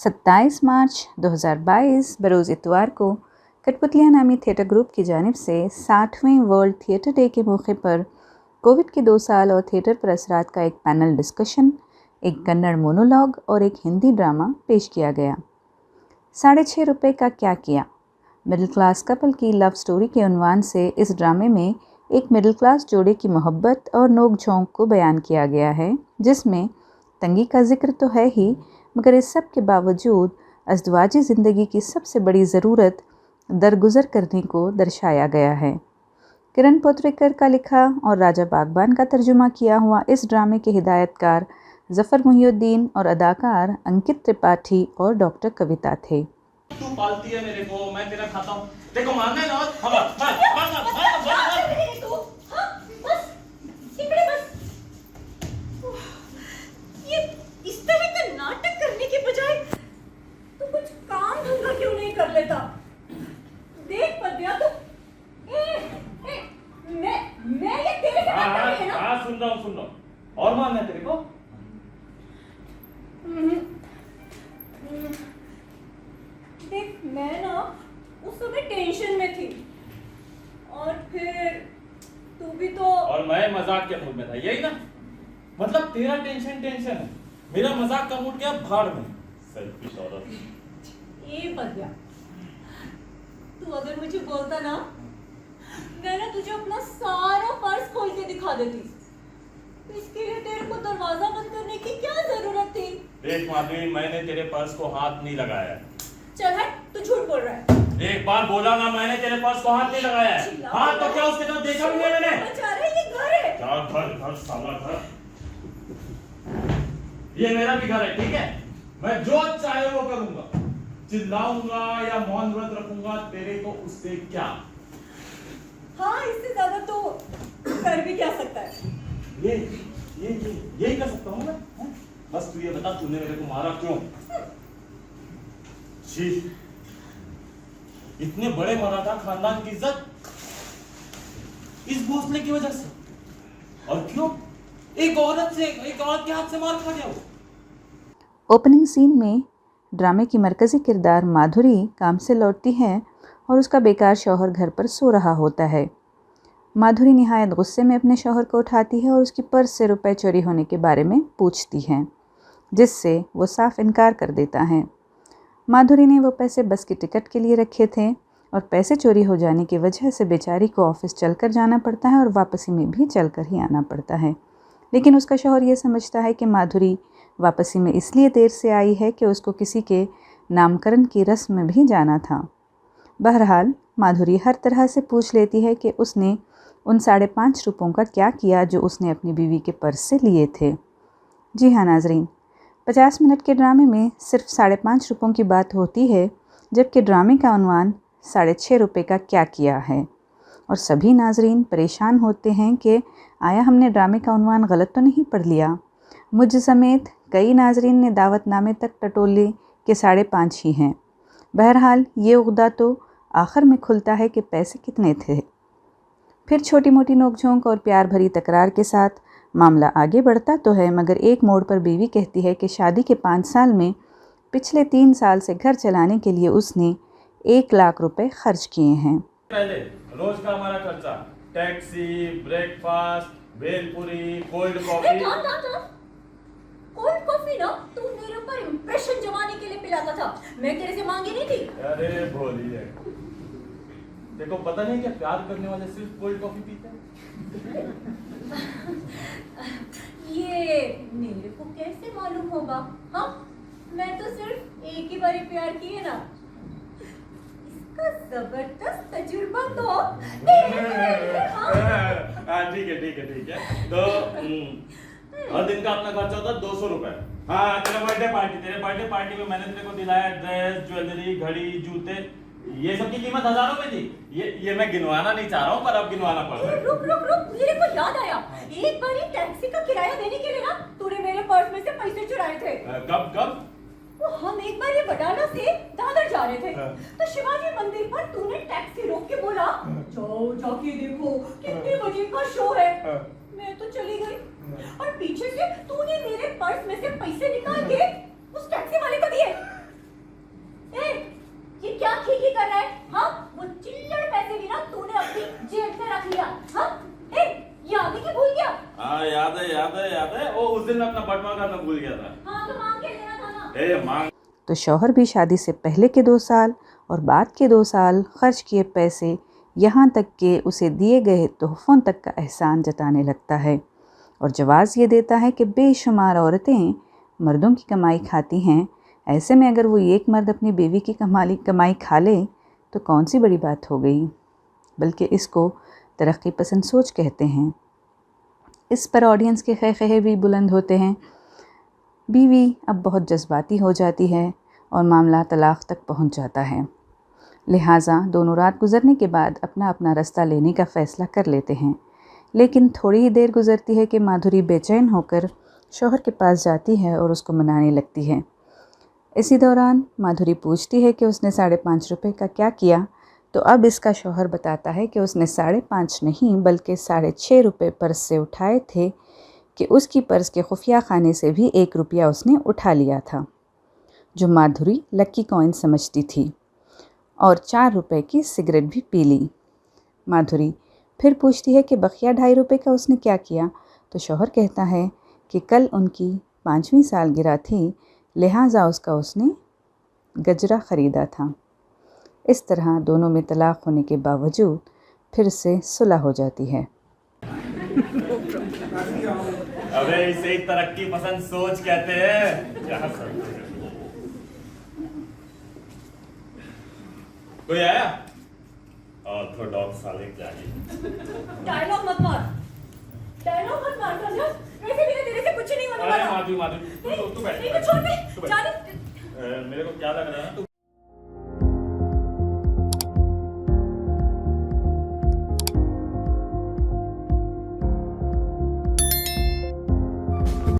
27 मार्च 2022 बरोज़ इतवार को कठपुतलियां नामी थिएटर ग्रुप की जानिब से 60वें वर्ल्ड थिएटर डे के मौके पर कोविड के 2 साल और थिएटर पर असरात का एक पैनल डिस्कशन, एक कन्नड़ मोनोलॉग और एक हिंदी ड्रामा पेश किया गया। 6.5 रुपये का क्या किया, मिडिल क्लास कपल की लव स्टोरी के उन्वान से इस ड्रामे में एक मिडिल क्लास जोड़े की मोहब्बत और नोक झोंक को बयान किया गया है, जिसमें तंगी का जिक्र तो है ही, मगर इस सब के बावजूद अज़दवाजी ज़िंदगी की सबसे बड़ी ज़रूरत दरगुजर करने को दर्शाया गया है। किरण पोतरेकर का लिखा और राजा बागबान का तर्जुमा किया हुआ इस ड्रामे के हिदायतकार ज़फ़र मुहिउद्दीन और अदाकार अंकित त्रिपाठी और डॉक्टर कविता थे। तू पालती है मेरे को, मैं तेरा खाता हूँ। देखो मारना है ना, तू बस इकड़े बस। ये इस तरह का नाटक करने के बजाय तू कुछ काम धंधा क्यों नहीं कर लेता? देख पद्या तू, मैं ये तेरे से बात कर रही है ना? हाँ सुन रहा हूँ। और मारना है तेरे को? देख मैं ना उस समय टेंशन में थी और फिर तू भी तो, और मैं मजाक के मूड में था, यही ना? मतलब तेरा टेंशन है, मेरा मजाक का मूड गया भाड़ में। सेल्फिश औरत। ये पद्या, तू अगर मुझे बोलता ना, मैं ना तुझे अपना सारा पर्स खोल के दिखा देती। तो इसके लिए तेरे को दरवाजा बंद करने की क्या जरूरत थी? देख माधवी, मैंने तेरे पर्स को हाथ नहीं लगाया। चल हट, तू झूठ बोल रहा है। एक बार बोला ना, मैंने तेरे पर्स को हाथ नहीं लगाया है। हाँ तो क्या उसके तरफ देखा भी नहीं मैंने? ये घर है। क्या घर साला घर? ये मेरा भी घर है, ठीक है? मैं जो चाहे वो करूंगा, चिल्लाऊंगा या मौन व्रत रखूंगा, तेरे को उससे क्या? हाँ, इससे ज्यादा तो कर भी क्या सकता है? ये कर सकता हूँ मैं? बस तू ये बता, तूने मेरे को मारा क्यों? इतने बड़े मराठा खानदान की इज्जत इस भोसले की वजह से, और क्यों? एक औरत के हाथ से मार खा गया वो। ओपनिंग सीन में ड्रामे की मरकजी किरदार माधुरी काम से लौटती है और उसका बेकार शौहर घर पर सो रहा होता है। माधुरी निहायत गुस्से में अपने शौहर को उठाती है और उसकी पर्स से रुपए चोरी होने के बारे में पूछती है, जिससे वो साफ इनकार कर देता है। माधुरी ने वो पैसे बस की टिकट के लिए रखे थे और पैसे चोरी हो जाने की वजह से बेचारी को ऑफिस चलकर जाना पड़ता है और वापसी में भी चलकर ही आना पड़ता है। लेकिन उसका शौहर ये समझता है कि माधुरी वापसी में इसलिए देर से आई है कि उसको किसी के नामकरण की रस्म में भी जाना था। बहरहाल माधुरी हर तरह से पूछ लेती है कि उसने उन 5.5 रुपयों का क्या किया जो उसने अपनी बीवी के पर्स से लिए थे। जी हाँ नाजरीन, 50 मिनट के ड्रामे में सिर्फ 5.5 रुपयों की बात होती है, जबकि ड्रामे का उन्वान 6.5 रुपये का क्या किया है। और सभी नाजरीन परेशान होते हैं कि आया हमने ड्रामे का उन्वान गलत तो नहीं पढ़ लिया। मुझ समेत कई नाजरीन ने दावतनामे तक टटोले के 5.5 ही हैं। बहरहाल ये उगदा तो आखिर में खुलता है कि पैसे कितने थे। फिर छोटी मोटी नोकझोंक और प्यार भरी तकरार के साथ मामला आगे बढ़ता तो है, मगर एक मोड़ पर बीवी कहती है कि शादी के 5 साल में पिछले 3 साल से घर चलाने के लिए उसने 1 लाख रुपए खर्च किए हैं। पहले रोज का हमारा खर्चा, taxi, breakfast, bhelpuri, cold coffee. Cold coffee ना तू मेरे ऊपर इंप्रेशन जमाने के लिए पिलाता था, मैं तेरे से मांगी नहीं थी। अरे भोली है, देखो पता नहीं क्या प्यार करने वाले सिर्फ कोल्ड कॉफी पीते हैं। ये मेरे को कैसे मालूम होगा? हाँ, मैं तो सिर्फ एक ही बार प्यार किए ना। इसका जबरदस्त तजुर्बा तो ठीक है। तो हर दिन का अपना खर्चा होता 200 रुपए। हाँ, तेरे बर्थडे पार्टी में मैंने तेरे को दिलाया ड्रेस, ज्वेलरी, घड़ी, जूते, ये सब की कीमत हजारों में थी। ये मैं गिनवाना नहीं चाह रहा हूँ, पर अब गिनवाना पड़ रहा है। रुक, मेरे को याद आया, एक बार टैक्सी का किराया देने के लिए ना तूने मेरे पर्स में से पैसे चुराए थे। कब? हम एक बार ये बटाला से दादर जा रहे थे, तो शिवाजी मंदिर पर तूने टैक्सी रोक के बोला, जाके देखो कितने बजे का शो है। मैं तो चली गई और पीछे से तूने मेरे पर्स में से पैसे निकाल के उस टैक्सी वाले को दिए। बटवा करना भूल गया था। हाँ तो मांग के लेना था ना। ए मांग। तो शौहर भी शादी से पहले के 2 साल और बाद के 2 साल खर्च किए पैसे, यहाँ तक कि उसे दिए गए तोहफ़ों तक का एहसान जताने लगता है और जवाज़ ये देता है कि बेशुमार औरतें मर्दों की कमाई खाती हैं। ऐसे में अगर वो एक मर्द अपनी बीवी की कमाई खा ले तो कौन सी बड़ी बात हो गई, बल्कि इसको तरक्की पसंद सोच कहते हैं। इस पर ऑडियंस के खै भी बुलंद होते हैं। बीवी अब बहुत जज्बाती हो जाती है और मामला तलाक़ तक पहुंच जाता है। लिहाजा दोनों रात गुजरने के बाद अपना अपना रास्ता लेने का फ़ैसला कर लेते हैं। लेकिन थोड़ी ही देर गुजरती है कि माधुरी बेचैन होकर शौहर के पास जाती है और उसको मनाने लगती है। इसी दौरान माधुरी पूछती है कि उसने 5.5 रुपये का क्या किया, तो अब इसका शौहर बताता है कि उसने 5.5 नहीं बल्कि 6.5 रुपये पर्स से उठाए थे, कि उसकी पर्स के खुफिया खाने से भी 1 रुपया उसने उठा लिया था, जो माधुरी लक्की कॉइन समझती थी, और 4 रुपये की सिगरेट भी पी ली। माधुरी फिर पूछती है कि बकिया 2.5 रुपये का उसने क्या किया, तो शौहर कहता है कि कल उनकी 5वीं सालगिरह थी, लिहाजा उसने गजरा ख़रीदा था। इस तरह दोनों में तलाक़ होने के बावजूद फिर से सुलह हो जाती है। अबे इसे तरक्की पसंद सोच कहते हैं। कोई आया? ऑर्थोडॉक्स साले चाहिए। डायलॉग मत मार वैसे भी तेरे से कुछ नहीं होने वाला। अरे माधुरी तू बैठ। छोड़ दे। मेरे को क्या लग रहा है ना